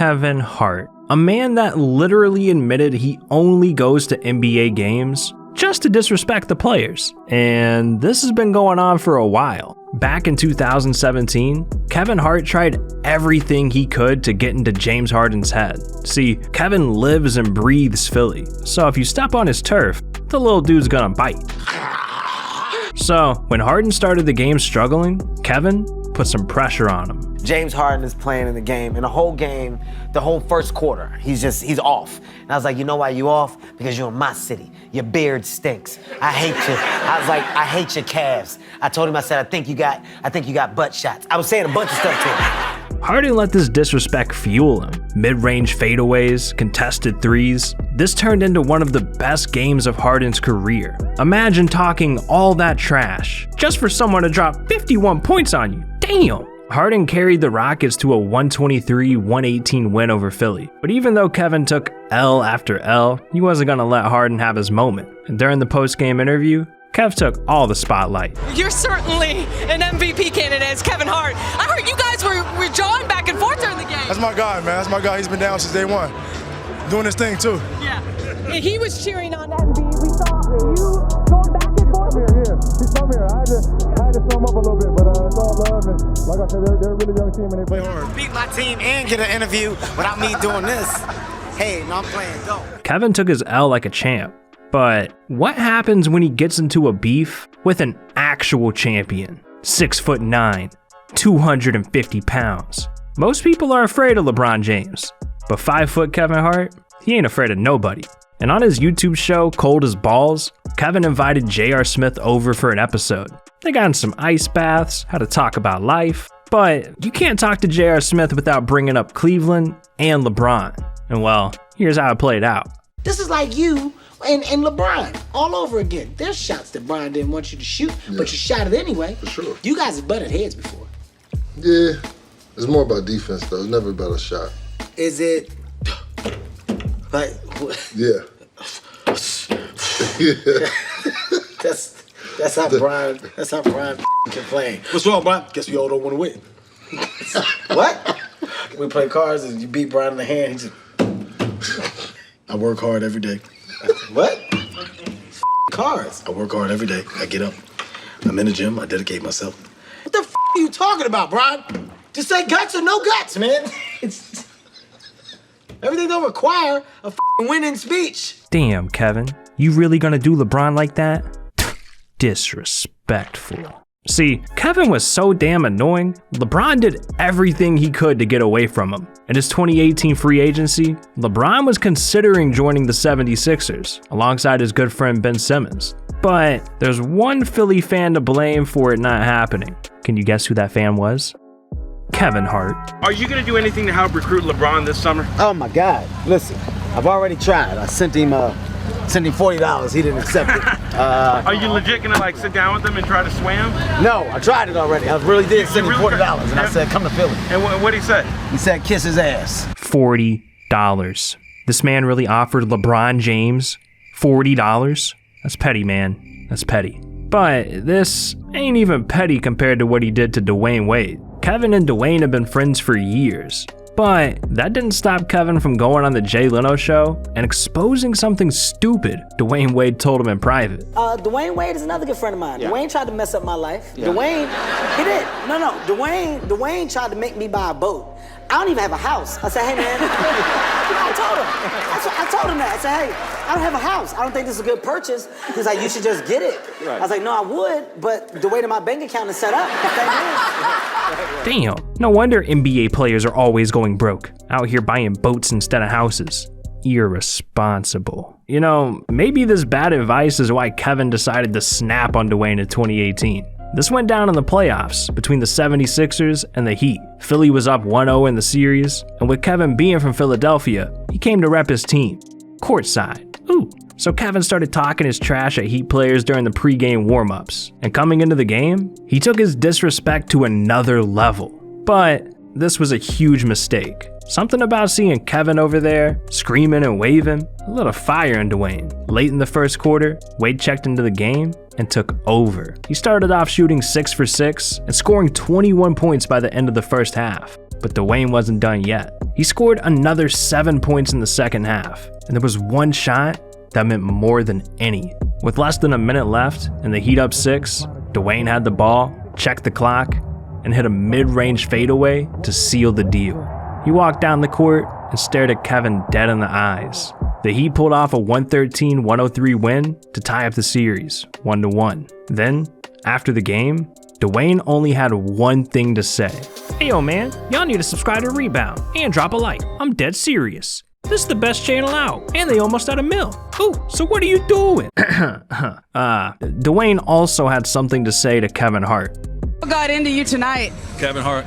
Kevin Hart, a man that literally admitted he only goes to NBA games just to disrespect the players. And this has been going on for a while. Back in 2017, Kevin Hart tried everything he could to get into James Harden's head. See, Kevin lives and breathes Philly, so if you step on his turf, the little dude's gonna bite. So when Harden started the game struggling, Kevin put some pressure on him. James Harden is playing in the game, and the whole game, the whole first quarter, he's off. And I was like, you know why you off? Because you're in my city. Your beard stinks. I hate you. I was like, I hate your calves. I told him, I said, I think you got butt shots. I was saying a bunch of stuff to him. Harden let this disrespect fuel him. Mid-range fadeaways, contested threes. This turned into one of the best games of Harden's career. Imagine talking all that trash just for someone to drop 51 points on you. Damn! Harden carried the Rockets to a 123-118 win over Philly. But even though Kevin took L after L, he wasn't gonna let Harden have his moment. And during the post-game interview, Kev took all the spotlight. You're certainly an MVP candidate as Kevin Hart. I heard you guys were jawing back and forth during the game. That's my guy, man. That's my guy. He's been down since day one. Doing his thing, too. Yeah. He was cheering on MB. We saw you going back and forth. Yeah. He's from here. I had to show him up a little bit, but it's all love. And like I said, they're a really young team, and they play hard. Beat my team and get an interview without me doing this. Hey, no, I'm playing. Go. Kevin took his L like a champ. But what happens when he gets into a beef with an actual champion? 6'9", 250 pounds. Most people are afraid of LeBron James, but 5' Kevin Hart, he ain't afraid of nobody. And on his YouTube show, Cold as Balls, Kevin invited J.R. Smith over for an episode. They got in some ice baths, had to talk about life, but you can't talk to J.R. Smith without bringing up Cleveland and LeBron. And well, here's how it played out. This is like you and LeBron all over again. There's shots that Brian didn't want you to shoot, but you shot it anyway. For sure. You guys have butted heads before. Yeah, it's more about defense though. It's never about a shot. Is it like? Yeah. Yeah. That's how Brian can play. What's wrong, Brian? Guess we all don't want to win. What? We play cards and you beat Brian in the hand. He just. I work hard every day. What? Cards. I work hard every day. I get up. I'm in the gym. I dedicate myself. What the are you talking about, Brian? Just say guts or no guts, man. Everything don't require a winning speech. Damn, Kevin. You really gonna do LeBron like that? Disrespectful. See, Kevin was so damn annoying, LeBron did everything he could to get away from him. In his 2018 free agency, LeBron was considering joining the 76ers, alongside his good friend Ben Simmons. But there's one Philly fan to blame for it not happening. Can you guess who that fan was? Kevin Hart. Are you gonna do anything to help recruit LeBron this summer? Oh my God, listen, I've already tried. I sent him $40, he didn't accept it. Are you legit gonna like sit down with him and try to sway him? No, I tried it already. I really did send him $40 and I said, come to Philly. And what'd he say? He said, kiss his ass. $40. This man really offered LeBron James $40? That's petty, man. That's petty. But this ain't even petty compared to what he did to Dwyane Wade. Kevin and Dwyane have been friends for years. But that didn't stop Kevin from going on the Jay Leno show and exposing something stupid Dwyane Wade told him in private. Dwyane Wade is another good friend of mine. Yeah. Dwyane tried to mess up my life. Yeah. He did. No. Dwyane tried to make me buy a boat. I don't even have a house. I said, hey man, I told him that. I said, hey, I don't have a house. I don't think this is a good purchase. He's like, you should just get it. Right. I was like, no, I would, but the way that my bank account is set up, Damn, no wonder NBA players are always going broke, out here buying boats instead of houses. Irresponsible. You know, maybe this bad advice is why Kevin decided to snap on Dwyane in 2018. This went down in the playoffs between the 76ers and the Heat. Philly was up 1-0 in the series, and with Kevin being from Philadelphia, he came to rep his team. Courtside. Ooh. So Kevin started talking his trash at Heat players during the pregame warm-ups. And coming into the game, he took his disrespect to another level. But this was a huge mistake. Something about seeing Kevin over there, screaming and waving, a little fire in Dwyane. Late in the first quarter, Wade checked into the game and took over. He started off shooting 6 for 6 and scoring 21 points by the end of the first half. But Dwyane wasn't done yet. He scored another 7 points in the second half, and there was one shot that meant more than any. With less than a minute left and the Heat up 6, Dwyane had the ball, checked the clock, and hit a mid-range fadeaway to seal the deal. He walked down the court and stared at Kevin dead in the eyes. The Heat pulled off a 113-103 win to tie up the series, 1-1. Then, after the game, Dwyane only had one thing to say. Hey yo man, y'all need to subscribe to Rebound and drop a like. I'm dead serious. This is the best channel out, and they almost had $1 million. Ooh, so what are you doing? Dwyane also had something to say to Kevin Hart. What got into you tonight? Kevin Hart.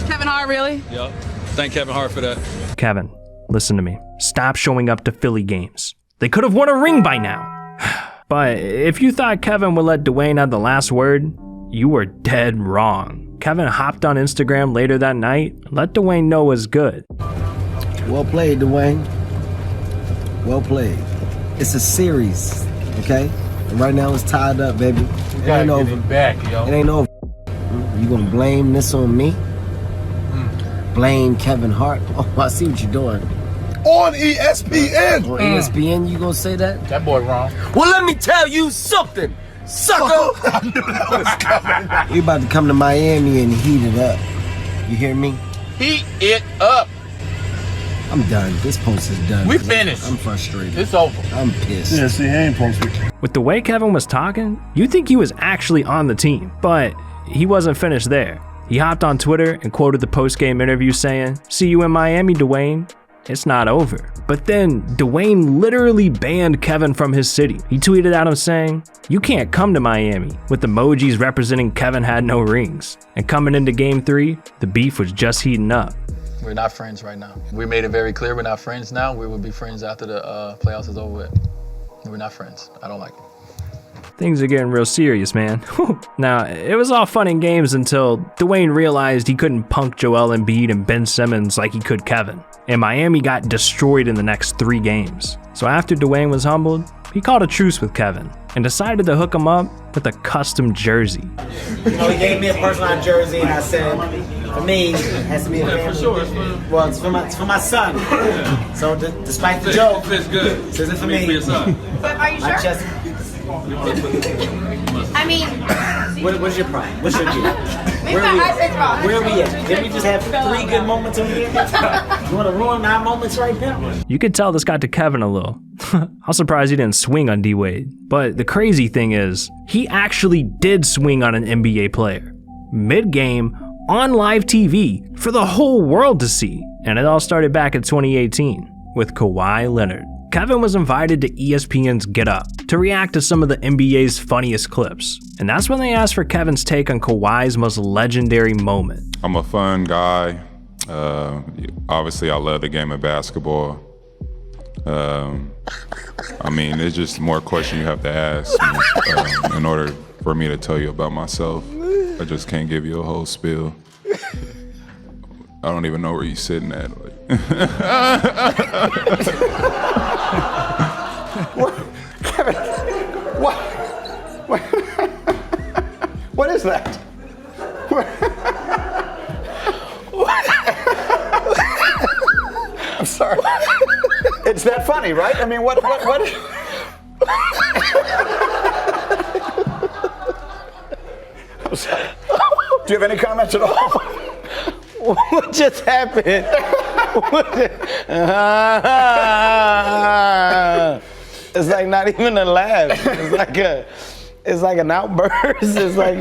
Kevin Hart, really? Yep. Thank Kevin Hart for that. Kevin, listen to me. Stop showing up to Philly games. They could have won a ring by now. But if you thought Kevin would let Dwyane have the last word, you were dead wrong. Kevin hopped on Instagram later that night and let Dwyane know it was good. Well played, Dwyane. Well played. It's a series, okay? And right now it's tied up, baby. It ain't over. Back, yo. It ain't over. You gonna blame this on me? Blame Kevin Hart? Oh, I see what you're doing. On ESPN. On ESPN, you gonna say that? That boy wrong. Well, let me tell you something, sucker. I knew that was coming. We about to come to Miami and heat it up. You hear me? Heat it up. I'm done. This post is done. We finished. I'm frustrated. It's over. I'm pissed. Yeah, see, he ain't posted. With the way Kevin was talking, you'd think he was actually on the team, but he wasn't finished there. He hopped on Twitter and quoted the post-game interview saying, "See you in Miami, Dwyane. It's not over." But then Dwyane literally banned Kevin from his city. He tweeted at him saying, "You can't come to Miami," with emojis representing Kevin had no rings. And coming into game 3, the beef was just heating up. We're not friends right now. We made it very clear we're not friends now. We will be friends after the playoffs is over with. We're not friends. I don't like it. Things are getting real serious, man. Now, it was all fun and games until Dwyane realized he couldn't punk Joel Embiid and Ben Simmons like he could Kevin. And Miami got destroyed in the next 3 games. So after Dwyane was humbled, he called a truce with Kevin and decided to hook him up with a custom jersey. You know, he gave me a personalized jersey, and I said, for me, it has to be a family. For sure. Well, it's for my son. So despite the joke, It's good. this is for me. But are you sure? I mean, What's your problem? What's your deal? maybe my eyesight's wrong. Where are we at? Didn't we just have 3 good moments over here? You want to ruin our moments right now? You could tell this got to Kevin a little. I'm surprised he didn't swing on D-Wade. But the crazy thing is, he actually did swing on an NBA player. Mid-game, on live TV, for the whole world to see. And it all started back in 2018 with Kawhi Leonard. Kevin was invited to ESPN's Get Up to react to some of the NBA's funniest clips. And that's when they asked for Kevin's take on Kawhi's most legendary moment. I'm a fun guy. Obviously, I love the game of basketball. I mean, there's just more questions you have to ask me, in order for me to tell you about myself. I just can't give you a whole spiel. I don't even know where you're sitting at. Kevin, what is that? I'm sorry. It's that funny, right? I mean, what? I'm sorry. Do you have any comments at all? What just happened? It's like not even a laugh. It's like an outburst. It's like.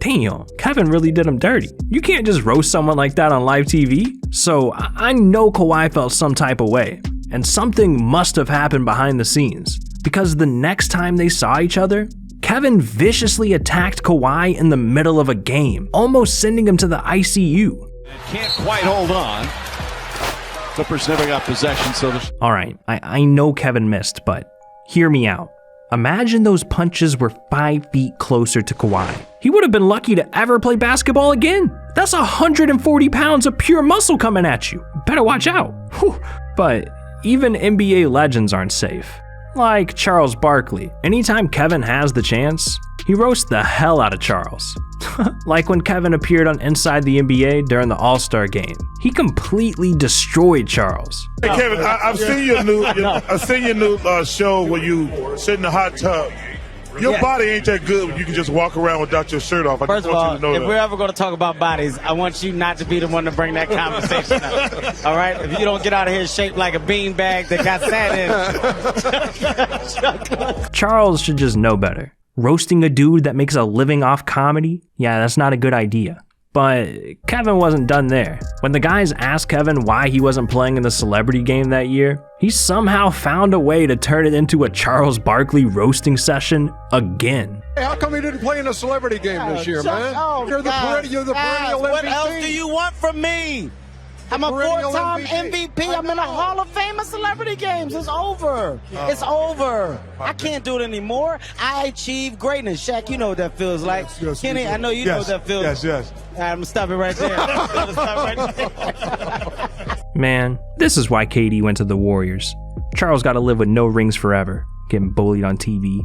Damn, Kevin really did him dirty. You can't just roast someone like that on live TV. So I know Kawhi felt some type of way, and something must have happened behind the scenes, because the next time they saw each other, Kevin viciously attacked Kawhi in the middle of a game, almost sending him to the ICU. Can't quite hold on. Clippers never got possession, so All right, I know Kevin missed, but hear me out. Imagine those punches were 5 feet closer to Kawhi. He would have been lucky to ever play basketball again. That's 140 pounds of pure muscle coming at you. Better watch out. Whew. But even NBA legends aren't safe. Like Charles Barkley. Anytime Kevin has the chance, he roasts the hell out of Charles. Like when Kevin appeared on Inside the NBA during the All-Star game. He completely destroyed Charles. Hey Kevin, I've seen your new show where you sit in the hot tub. Your body ain't that good when you can just walk around without your shirt off. First of all, if we're ever going to talk about bodies, I want you not to be the one to bring that conversation up. All right? If you don't get out of here shaped like a beanbag that got sat in. Charles should just know better. Roasting a dude that makes a living off comedy? Yeah, that's not a good idea. But Kevin wasn't done there. When the guys asked Kevin why he wasn't playing in the celebrity game that year, he somehow found a way to turn it into a Charles Barkley roasting session again. Hey, how come he didn't play in a celebrity game this year, man? You're the perennial MVP. What else do you want from me? I'm a four-time MVP. I'm in a Hall of Fame of celebrity games. It's over. It's over. I can't do it anymore. I achieved greatness. Shaq, you know what that feels like. Yes, Kenny, I know you know what that feels. Yes. All right, I'm going to stop it right there. Man, this is why KD went to the Warriors. Charles got to live with no rings forever, getting bullied on TV.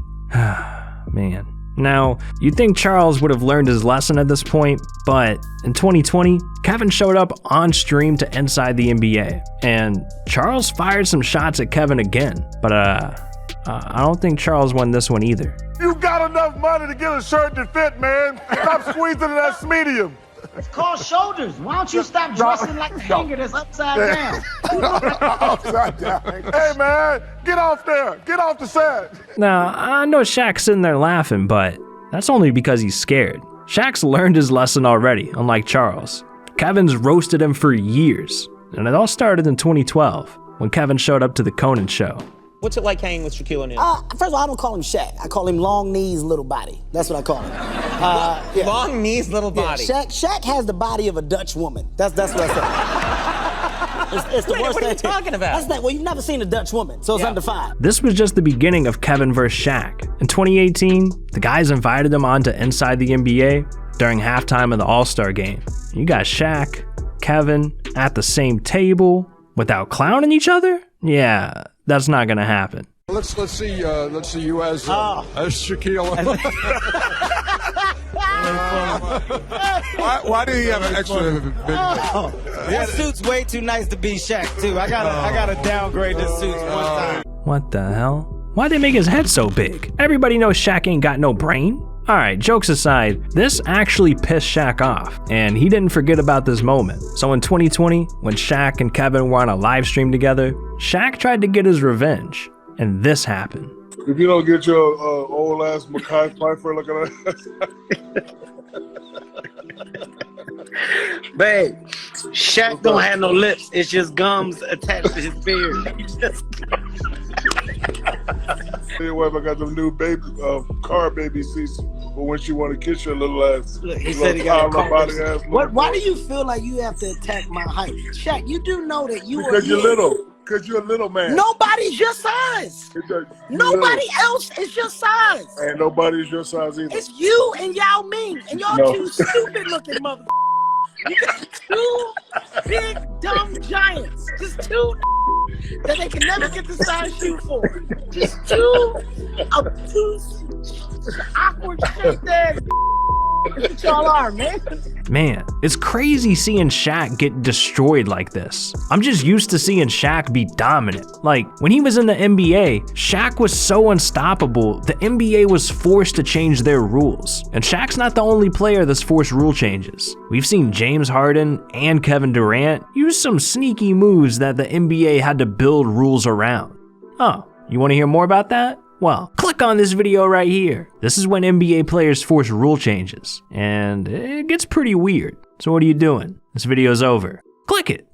Man. Now, you'd think Charles would have learned his lesson at this point, but in 2020, Kevin showed up on stream to Inside the NBA, and Charles fired some shots at Kevin again, but I don't think Charles won this one either. You got enough money to get a shirt that fit, man. Stop squeezing that medium. It's called shoulders. Why don't you stop dressing like a hanger that's upside down? Upside down. Hey, man, get off there. Get off the set. Now, I know Shaq's sitting there laughing, but that's only because he's scared. Shaq's learned his lesson already, unlike Charles. Kevin's roasted him for years, and it all started in 2012, when Kevin showed up to the Conan show. What's it like hanging with Shaquille O'Neal? First of all, I don't call him Shaq. I call him long knees, little body. That's what I call him. Yeah. Long knees, little body. Yeah, Shaq has the body of a Dutch woman. That's what I say. It's the worst what are you thing. talking about? That's well, you've never seen a Dutch woman, so it's undefined. This was just the beginning of Kevin vs. Shaq. In 2018, the guys invited him on to Inside the NBA during halftime of the All-Star game. You got Shaq, Kevin at the same table without clowning each other? Yeah, that's not gonna happen. Let's see you as Shaquille. Why do you have an extra big? That suit's way too nice to be Shaq too. I gotta downgrade this suit one time. What the hell? Why'd they make his head so big? Everybody knows Shaq ain't got no brain. Alright, jokes aside, this actually pissed Shaq off, and he didn't forget about this moment. So in 2020, when Shaq and Kevin were on a live stream together, Shaq tried to get his revenge, and this happened. If you don't get your old ass Mekhi Phifer looking at Babe, Shaq don't have no lips. It's just gums attached to his beard. Anyway, I got them new baby car baby seats for when she want to kiss your little ass. Look, he said he got a body ass. Why do you feel like you have to attack my height? Shaq, you do know that you because you're little. Because you're a little man. Nobody's your size. Nobody else is your size. And nobody's your size either. It's you and Yao Ming, and y'all two stupid looking motherfuckers. You got two big dumb giants. Just two that they can never get the size shoe for. Just two awkward shaped ass. That's what y'all are, man. Man, it's crazy seeing Shaq get destroyed like this. I'm just used to seeing Shaq be dominant. Like, when he was in the NBA, Shaq was so unstoppable, the NBA was forced to change their rules. And Shaq's not the only player that's forced rule changes. We've seen James Harden and Kevin Durant use some sneaky moves that the NBA had to build rules around. Oh, you want to hear more about that? Well, click on this video right here. This is when NBA players force rule changes, and it gets pretty weird. So what are you doing? This video's over. Click it.